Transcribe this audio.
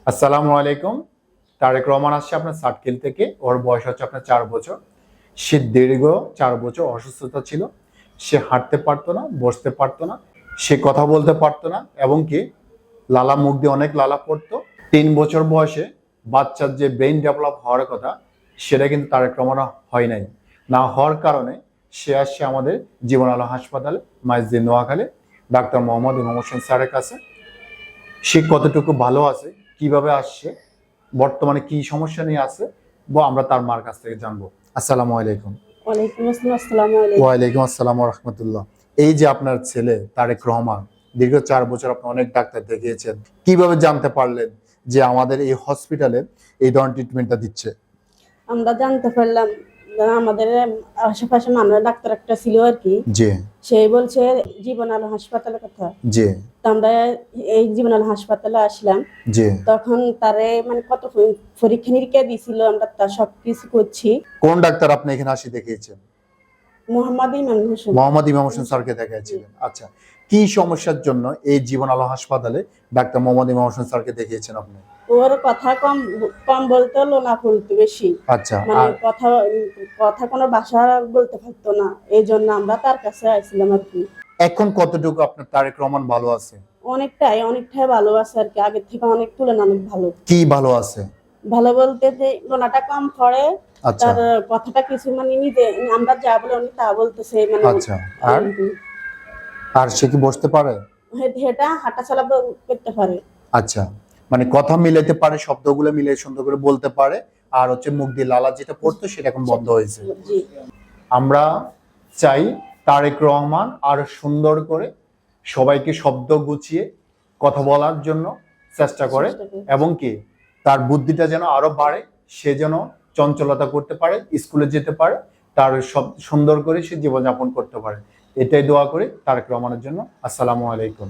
আসসালামু আলাইকুম। তারেক রহমান আসছে আপনার সার্কেল থেকে। ওর বয়স হচ্ছে আপনার 4 বছর। সে দীর্ঘ 4 বছর অসুস্থতা ছিল। সে হাঁটতে পারতো না, বসতে পারতো না, সে কথা বলতে পারতো না, এবং কি লালা মুখ দিয়ে অনেক লালা পড়তো। 3 বছর বয়সে বাচ্চার যে ব্রেইন ডেভেলপ হওয়ার কথা, সেটা কিন্তু তারেক রহমান হয় নাই। না হওয়ার কারণে সে আসছে আমাদের জীবন আলো হাসপাতালে, মাইজদি নোয়াখালী, ডাক্তার মোহাম্মদ ইমাম হোসেন স্যারের কাছে। সে কতটুকু ভালো আছে, কিভাবে আসছে, বর্তমানে কি সমস্যা নিয়ে আছে, আমরা তার মার কাছ থেকে জানবো। আসসালামু আলাইকুম। ওয়ালাইকুম আসসালাম। আসসালামু আলাইকুম। ওয়ালাইকুম আসসালাম ওয়া রাহমাতুল্লাহ। এই যে আপনার ছেলে তারেক রহমান, দীর্ঘ 4 বছর আপনি অনেক ডাক্তার দেখিয়েছেন, কিভাবে জানতে পারলেন যে আমাদের এই হসপিটালে এই ধরনের ট্রিটমেন্টটা দিচ্ছে? আমরা জানতে পারলাম আমাদের আশেপাশে মাননীয় ডাক্তার একটা ছিল আর কি, জি সেই বলছে জীবন আলো হাসপাতালের কথা। জি তো আমরা এই জীবন আলো হাসপাতালে আসলাম। জি। তখন তারে মানে কত পরীক্ষা নিরীক্ষা দিছিল, আমরা তার সবকিছু করছি। কোন ডাক্তার আপনি এখানে আসি দেখিয়েছেন? মোহাম্মদ ইমাম হোসেন। মোহাম্মদ ইমাম হোসেন স্যারকে দেখিয়েছিলেন। আচ্ছা, কি সমস্যার জন্য এই জীবন আলো হাসপাতালে ডাক্তার মোহাম্মদ ইমাম হোসেন স্যারকে দেখিয়েছেন আপনি? ওর কথা কম কম বলতো, লোনা বলতো বেশি। আচ্ছা, মানে আর কথা কথা কোনো ভাষা বলতে পারতো না, এই জন্য আমরা তার কাছে আসছিলাম আর কি। এখন কতটুকু আপনার তারেক রহমান ভালো আছে? অনেকটাই অনেকটাই ভালো আছে আর কি, আগের থেকে অনেক তুলনা অনেক ভালো। কি ভালো আছে? ভালো বলতে যে লোনাটা কম পড়ে, আচ্ছা তার কথাটা কিছু মানে নিজে আমরা যা বলে উনি তা বলতেছে মানে। আচ্ছা। আর আর সে কি বসতে পারে? হেঁটা হাঁটা চলা করতে পারে। আচ্ছা, মানে কথা মিলাতে পারে, শব্দগুলো মিলে সুন্দর করে বলতে পারে। আর হচ্ছে মুখ দিয়ে লালা যেটা পড়তো সেটা এখন বন্ধ হয়েছে। জি। আমরা চাই তারেক রহমান আরো সুন্দর করে সবাইকে শব্দ গুছিয়ে কথা বলার জন্য চেষ্টা করে, এবং কি তার বুদ্ধিটা যেন আরো বাড়ে, সে যেন চঞ্চলতা করতে পারে, স্কুলে যেতে পারে, তার সব সুন্দর করে সে জীবনযাপন করতে পারে। এটাই দোয়া করি তারেক রহমানের জন্য। আসসালামু আলাইকুম।